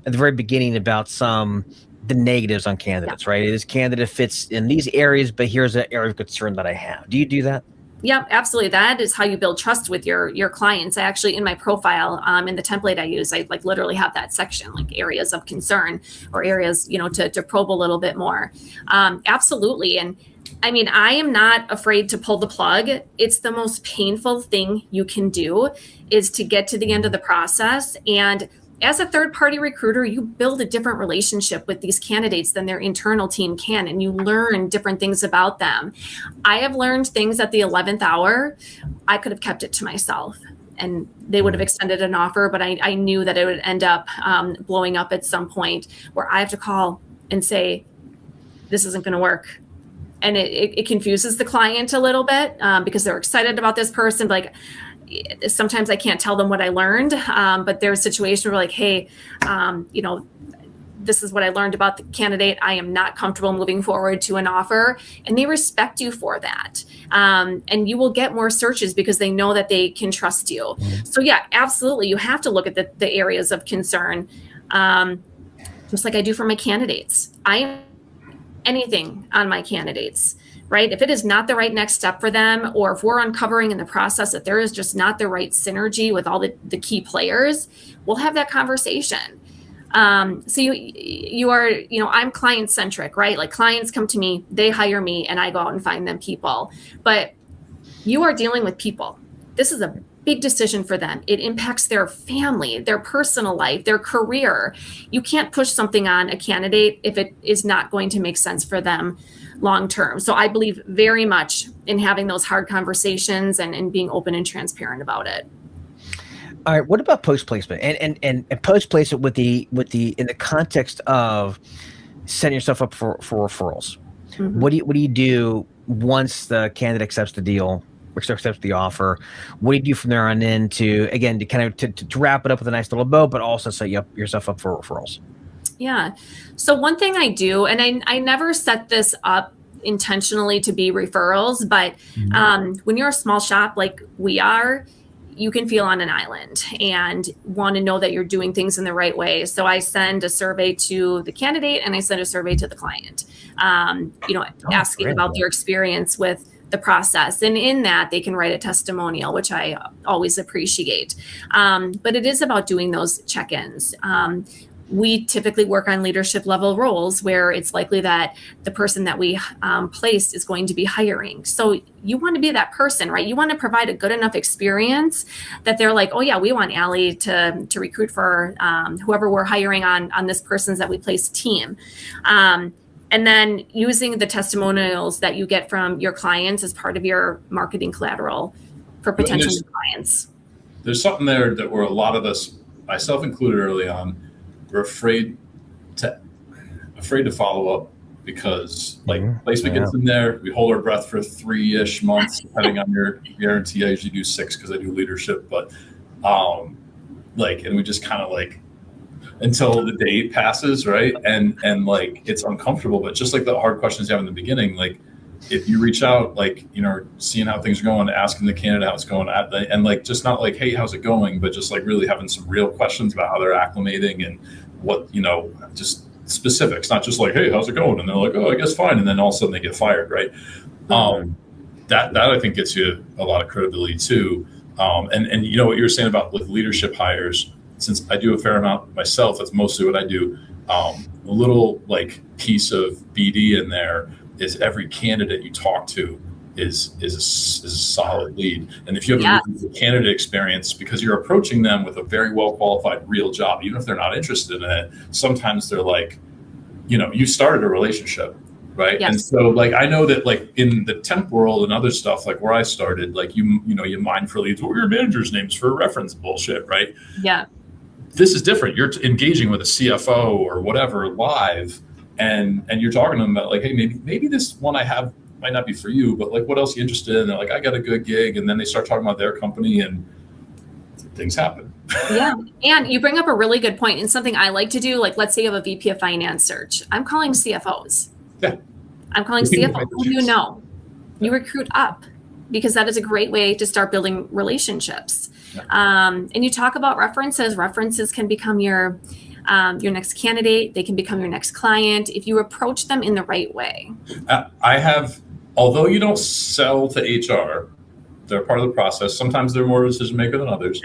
very beginning about the negatives on candidates, right? This candidate fits in these areas, but here's an area of concern that I have. Do you do that? Yeah, absolutely. That is how you build trust with your clients. I actually, in my profile, in the template I use, I literally have that section, like areas of concern or areas, to probe a little bit more. Absolutely. And I mean, I am not afraid to pull the plug. It's the most painful thing you can do is to get to the end of the process. And as a third-party recruiter, you build a different relationship with these candidates than their internal team can, and you learn different things about them. I have learned things at the 11th hour. I could have kept it to myself, and they would have extended an offer, but I knew that it would end up blowing up at some point where I have to call and say, this isn't going to work. And it confuses the client a little bit because they're excited about this person. Like, sometimes I can't tell them what I learned, but there's a situation where like, hey, this is what I learned about the candidate. I am not comfortable moving forward to an offer, and they respect you for that. And you will get more searches because they know that they can trust you. So yeah, absolutely. You have to look at the areas of concern, just like I do for my candidates. Anything on my candidates, right? If it is not the right next step for them, or if we're uncovering in the process that there is just not the right synergy with all the key players, we'll have that conversation. So you are, I'm client centric, right? Like, clients come to me, they hire me, and I go out and find them people. But you are dealing with people. This is a big decision for them. It impacts their family, their personal life, their career. You can't push something on a candidate if it is not going to make sense for them long term. So I believe very much in having those hard conversations and being open and transparent about it. All right. What about post placement and post placement with the in the context of setting yourself up for referrals? Mm-hmm. What do you do once the candidate accepts the deal, accepts the offer? What do you do from there on in to kind of to wrap it up with a nice little bow, but also set yourself up for referrals? Yeah. So one thing I do, and I never set this up intentionally to be referrals, but when you're a small shop like we are, you can feel on an island and want to know that you're doing things in the right way. So I send a survey to the candidate and I send a survey to the client, asking about their experience with the process. And in that, they can write a testimonial, which I always appreciate. But it is about doing those check-ins. We typically work on leadership level roles where it's likely that the person that we placed is going to be hiring. So you want to be that person, right? You want to provide a good enough experience that they're like, oh yeah, we want Allie to recruit for whoever we're hiring on this person's that we placed team. And then using the testimonials that you get from your clients as part of your marketing collateral for potential clients. There's something there that where a lot of us, myself included early on, we're afraid to follow up because placement gets in there. We hold our breath for 3-ish months, depending on your guarantee. I usually do 6 because I do leadership, but and we just kind of until the day passes, right? And it's uncomfortable, but just like the hard questions you have in the beginning, if you reach out, seeing how things are going, asking the candidate how it's going, and just not hey, how's it going, but just really having some real questions about how they're acclimating and what, just specifics, not just hey, how's it going? And they're like, oh, I guess fine. And then all of a sudden they get fired, right? That I think gets you a lot of credibility too. And what you were saying about leadership hires, since I do a fair amount myself, that's mostly what I do. A little piece of BD in there is every candidate you talk to is a solid lead. And if you have a candidate experience, because you're approaching them with a very well qualified real job, even if they're not interested in it, sometimes they're you started a relationship, right? Yes. And so I know that in the temp world and other stuff, where I started, you mine for leads, what were your manager's names for reference bullshit, right? Yeah. This is different. You're engaging with a CFO or whatever live, and you're talking to them about hey, maybe this one I have might not be for you, but what else are you interested in? They're I got a good gig, and then they start talking about their company, and things happen. Yeah, and you bring up a really good point, and something I like to do. Let's say you have a VP of finance search. I'm calling CFOs. Yeah, I'm calling CFOs. Who do you know? You recruit up, because that is a great way to start building relationships. Yeah. And you talk about references. References can become your next candidate. They can become your next client if you approach them in the right way. Although you don't sell to HR, they're part of the process. Sometimes they're more decision maker than others.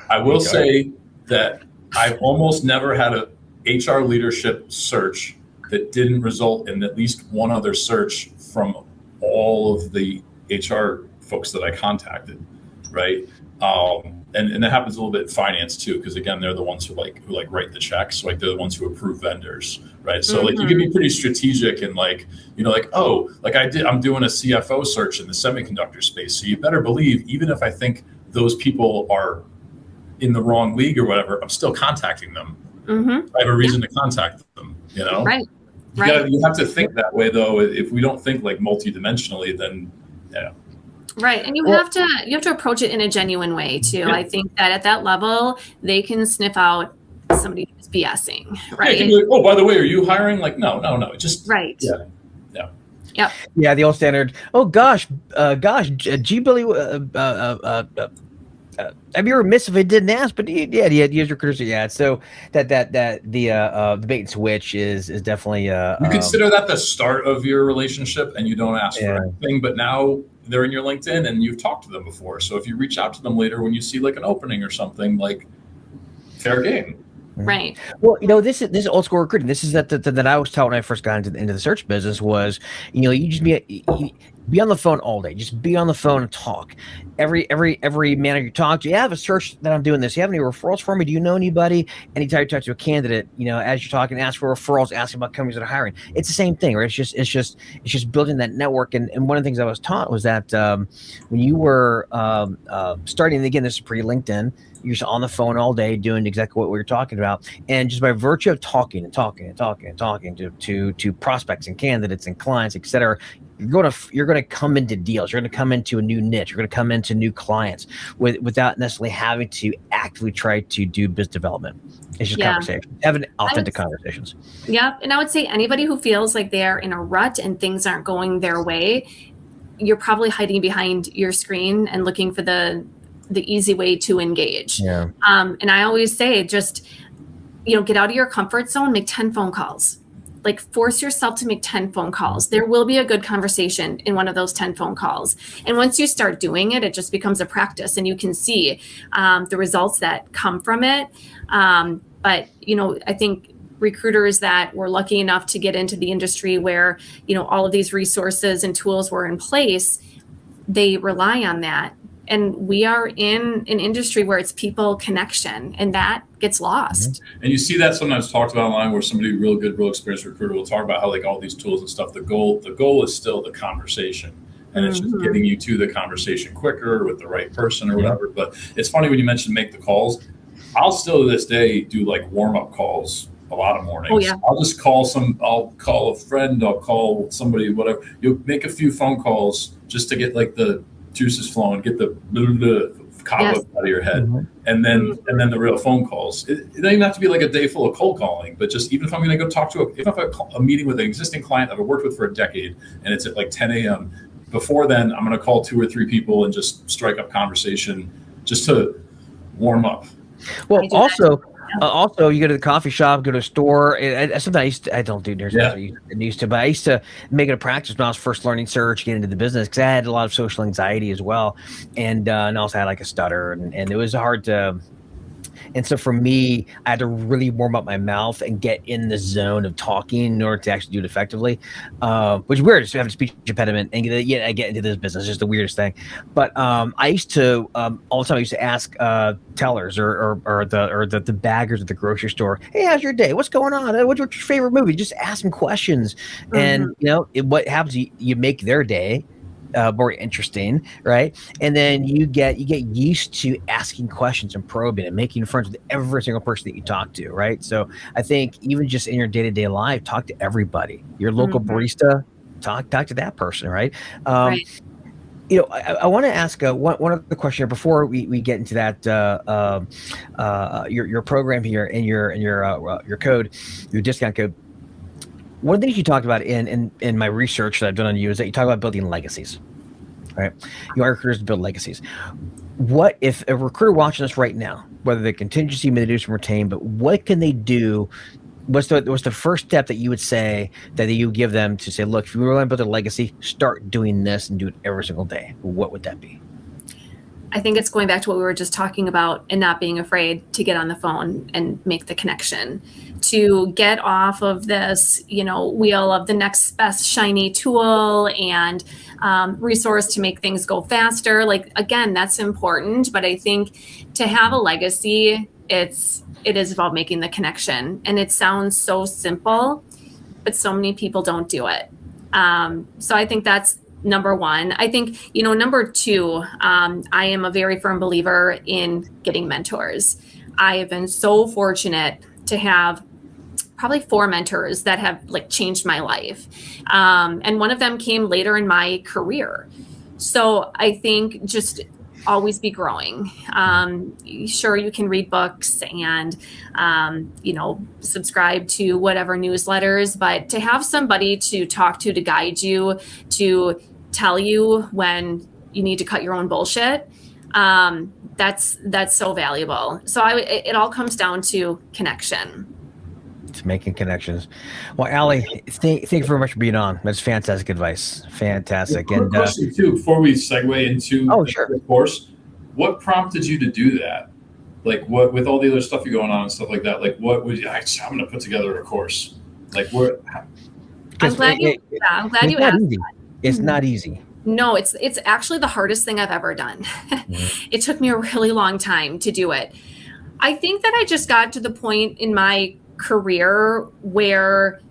I will say that I've almost never had a HR leadership search that didn't result in at least one other search from all of the HR folks that I contacted, right? And that happens a little bit in finance too, because again, they're the ones who write the checks, like they're the ones who approve vendors, right? So like you can be pretty strategic and like, you know, like, oh, like I'm doing a CFO search in the semiconductor space. So you better believe, even if I think those people are in the wrong league or whatever, I'm still contacting them. I have a reason to contact them, you know? Right. You have to think that way though. If we don't think like multidimensionally, then yeah. Right. And you have to approach it in a genuine way too. Yeah. I think that at that level, they can sniff out somebody who's BSing. Right. Yeah, like, oh, by the way, are you hiring? Like, no. Just right. Yeah. Yep. Yeah, the old standard. Oh gosh, G Billy. I'd be remiss if I didn't ask, but yeah, use recruiters. Yeah, so the bait and switch is definitely. You consider that the start of your relationship, and you don't ask for anything, but now they're in your LinkedIn, and you've talked to them before. So if you reach out to them later when you see like an opening or something, like fair game. Right. Well, you know, this is old school recruiting. This is that I was taught when I first got into the search business was, you know, you just be on the phone all day. Just be on the phone and talk. Every manager you talk to, you have a search that I'm doing this. You have any referrals for me? Do you know anybody? Anytime you talk to a candidate, you know, as you're talking, ask for referrals, ask about companies that are hiring. It's the same thing, right? It's just building that network. And one of the things I was taught was that when you were starting, and again, this is pre-LinkedIn, you're just on the phone all day doing exactly what we were talking about. And just by virtue of talking to prospects and candidates and clients, et cetera, you're going to come into deals. You're going to come into a new niche. You're going to come into new clients without necessarily having to actively try to do business development. It's just conversation, having authentic conversations. Yeah. And I would say anybody who feels like they're in a rut and things aren't going their way, you're probably hiding behind your screen and looking for the easy way to engage. Yeah. And I always say, just, you know, get out of your comfort zone, make 10 phone calls. Like force yourself to make 10 phone calls. There will be a good conversation in one of those 10 phone calls. And once you start doing it, it just becomes a practice and you can see the results that come from it. But, you know, I think recruiters that were lucky enough to get into the industry where, you know, all of these resources and tools were in place, they rely on that. And we are in an industry where it's people connection, and that gets lost. And you see that sometimes talked about online, where somebody real experienced recruiter will talk about how like all these tools and stuff. The goal is still the conversation, and it's just getting you to the conversation quicker with the right person or whatever. But it's funny when you mentioned make the calls. I'll still to this day do like warm up calls a lot of mornings. Oh, yeah. I'll call a friend. I'll call somebody. Whatever. You'll make a few phone calls just to get like the juices flowing, get the cobwebs out of your head, and then the real phone calls. It doesn't even have to be like a day full of cold calling, but just even if I'm going to go talk to if I have a meeting with an existing client that I've worked with for a decade, and it's at like 10 a.m. Before then, I'm going to call 2 or 3 people and just strike up conversation just to warm up. Well, also, you go to the coffee shop, go to a store. Sometimes I don't do this. I used to, but I used to make it a practice when I was first learning search, get into the business, because I had a lot of social anxiety as well, and also had like a stutter, and it was hard to. And so for me, I had to really warm up my mouth and get in the zone of talking in order to actually do it effectively, which is weird. Just have a speech impediment and get into this business. It's just the weirdest thing. But I used to all the time. I used to ask tellers or the baggers at the grocery store, "Hey, how's your day? What's going on? What's your favorite movie?" Just ask them questions, and you know what happens. You make their day more interesting, right? And then you get used to asking questions and probing and making friends with every single person that you talk to, right? So I think even just in your day-to-day life, talk to everybody. Your local barista, talk to that person, right? You know, I want to ask one other question here before we get into that. Your program here and your code, your discount code. One of the things you talked about in my research that I've done on you is that you talk about building legacies, right? You are recruiters to build legacies. What if a recruiter watching us right now, whether they contingency, reduce, and retain, but what can they do? What's the first step that you would say that you give them to say, look, if you really want to build a legacy, start doing this and do it every single day? What would that be? I think it's going back to what we were just talking about and not being afraid to get on the phone and make the connection, to get off of this, wheel of the next best shiny tool and resource to make things go faster. Like, again, that's important. But I think to have a legacy, it is about making the connection. And it sounds so simple, but so many people don't do it. So I think that's number one. I think, number two, I am a very firm believer in getting mentors. I have been so fortunate to have probably 4 mentors that have changed my life. And one of them came later in my career. So I think just always be growing. Sure, you can read books and, subscribe to whatever newsletters, but to have somebody to talk to guide you, to tell you when you need to cut your own bullshit, that's so valuable. So it all comes down to connection. It's making connections. Well, Allie, thank you very much for being on. That's fantastic advice. Fantastic. And question too, before we segue into the course, what prompted you to do that? Like, what, with all the other stuff you're going on and stuff like that, like what would I'm going to put together a course? Like what? I'm glad you asked. It's not easy. No, it's actually the hardest thing I've ever done. Mm-hmm. It took me a really long time to do it. I think that I just got to the point in my career where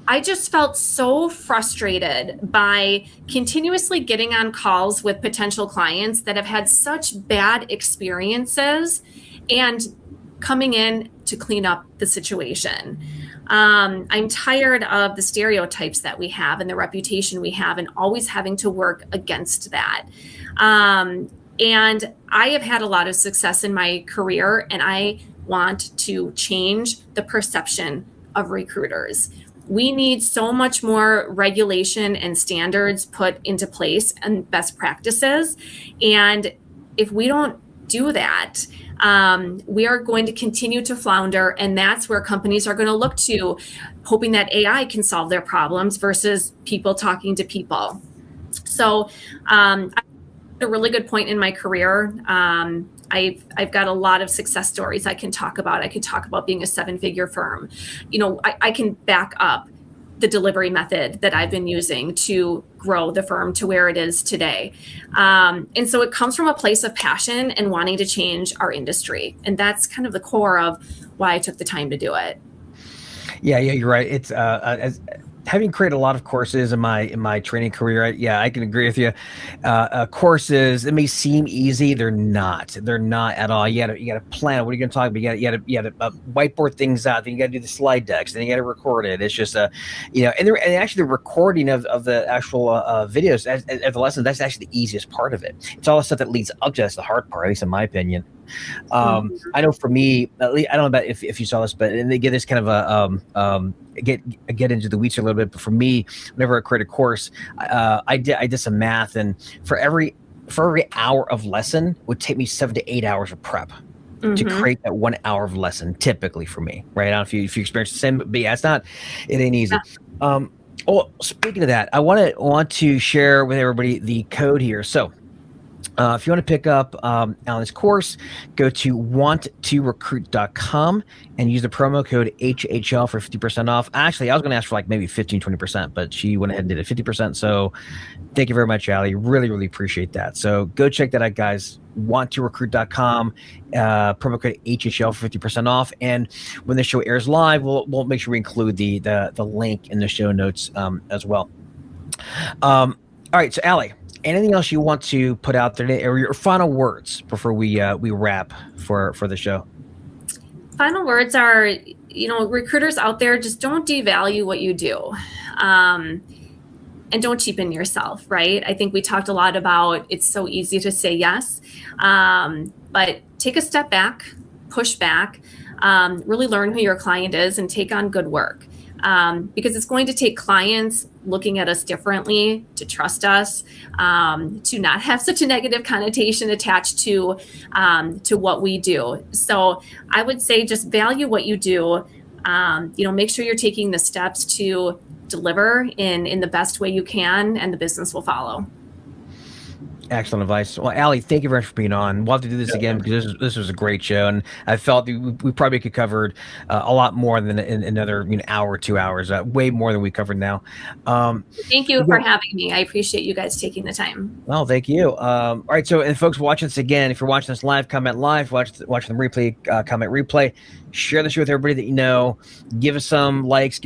I just felt so frustrated by continuously getting on calls with potential clients that have had such bad experiences and coming in to clean up the situation. I'm tired of the stereotypes that we have and the reputation we have and always having to work against that. And I have had a lot of success in my career, and I want to change the perception of recruiters. We need so much more regulation and standards put into place and best practices. And if we don't do that, we are going to continue to flounder. And that's where companies are going to look to, hoping that AI can solve their problems versus people talking to people. So I had a really good point in my career. I've got a lot of success stories I can talk about. I could talk about being a 7-figure firm. I can back up the delivery method that I've been using to grow the firm to where it is today. And so it comes from a place of passion and wanting to change our industry. And that's kind of the core of why I took the time to do it. Yeah, you're right. It's having created a lot of courses in my training career, I can agree with you. Courses, it may seem easy, they're not at all. You got to plan. What are you going to talk about? You got to whiteboard things out. Then you got to do the slide decks. Then you got to record it. It's just and actually the recording of the actual videos of the lesson, that's actually the easiest part of it. It's all the stuff that leads up to that's the hard part, at least in my opinion. I know for me, at least, I don't know about if you saw this, but and they get this kind of get into the weeds a little bit. But for me, whenever I create a course, I did some math, and for every hour of lesson would take me 7 to 8 hours of prep to create that 1 hour of lesson. Typically for me, right? I don't know if you experience the same, but yeah, it ain't easy. Well, speaking of that, I want to share with everybody the code here. So. If you want to pick up Allie's course, go to wanttorecruit.com and use the promo code HHL for 50% off. Actually, I was going to ask for maybe 15-20%, but she went ahead and did it 50%. So thank you very much, Allie. Really, really appreciate that. So go check that out, guys. Wanttorecruit.com, promo code HHL for 50% off. And when the show airs live, we'll make sure we include the link in the show notes as well. All right, so Allie, anything else you want to put out there today, or your final words before we wrap for the show? Final words are, recruiters out there, just don't devalue what you do, and don't cheapen yourself, right? I think we talked a lot about it's so easy to say yes, but take a step back, push back, really learn who your client is and take on good work. Because it's going to take clients looking at us differently to trust us, to not have such a negative connotation attached to what we do. So I would say just value what you do. Make sure you're taking the steps to deliver in the best way you can, and the business will follow. Excellent advice. Well, Allie, thank you very much for being on. We'll have to do this again because this was a great show, and I felt we probably could cover a lot more than in another hour or 2 hours, way more than we covered now. Thank you for having me. I appreciate you guys taking the time. Well, thank you. All right, so and folks watching this again, if you're watching this live, comment live. Watching the replay, comment replay. Share the show with everybody that you know. Give us some likes.